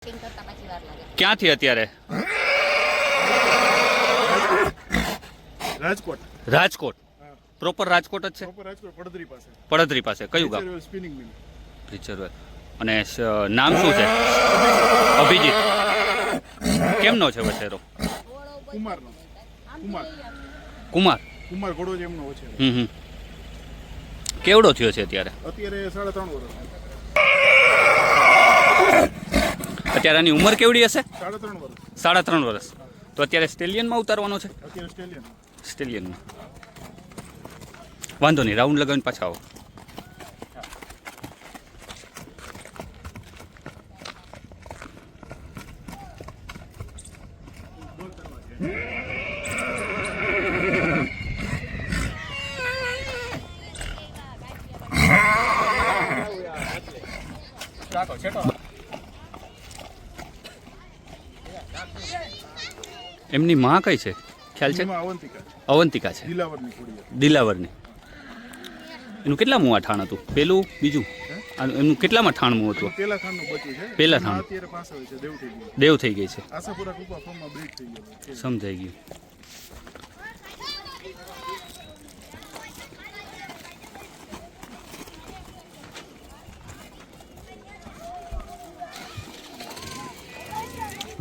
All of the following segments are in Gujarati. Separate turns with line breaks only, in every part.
ક્યાંથી અત્યારે?
રાજકોટ.
રાજકોટ પ્રોપર રાજકોટ જ છે?
રાજકોટ પડદરી પાસે.
પડદરી પાસે કયું ગામ?
સ્પિનિંગ મિલ.
રિચરવેલ. અને નામ શું છે? અભિજીત. કેમનો છે વછેરો?
કુમારનો. કુમાર.
કુમાર.
કુમાર ઘોડો જ એમનો છે.
કેવડો થયો છે અત્યારે?
અત્યારે 3.5 વર્ષ.
અત્યારે આની ઉંમર કેવડી હશે?
3.5 વર્ષ.
3.5 વર્ષ. તો અત્યારે સ્ટેલિયનમાં ઉતારવાનો છે?
અત્યારે સ્ટેલિયન.
સ્ટેલિયનમાં વાંધો નહીં, રાઉન્ડ લગાવીને પાછા આવો. એમની માં કઈ છે ખ્યાલ છે? અવંતિકા છે. દિલાવરની. એનું કેટલામું આ ઠાણ હતું? પેલું બીજું? એનું કેટલામાં ઠાણમું હતું?
પેલા થાણનું બચ્યું છે.
પેલા થાણ.
અત્યારે પાસ આવે છે.
દેવ થઈ ગઈ છે.
આશાપુરા કુપા ફોર્મમાં બ્રેક થઈ ગયો.
સમજાઈ ગયું.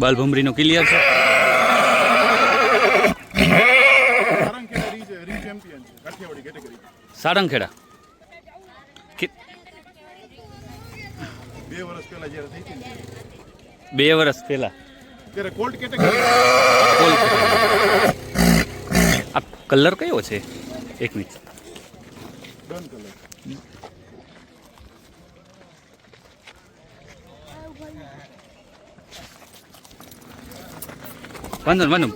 બાલભમરીનો ક્લિયર છે. સારંગખેડા
2 વર્ષ પહેલા જ્યારે થઈ હતી
2 વર્ષ પહેલા
ત્યારે કોલ્ડ કેટેગરી.
આ કલર કયો છે? એક મિનિટ.
Done colour.
વાંધો વાંધો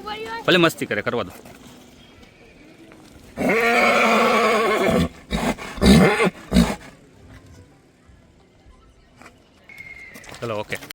ભલે મસ્તી કરે, કરવા દો. ચલો ઓકે.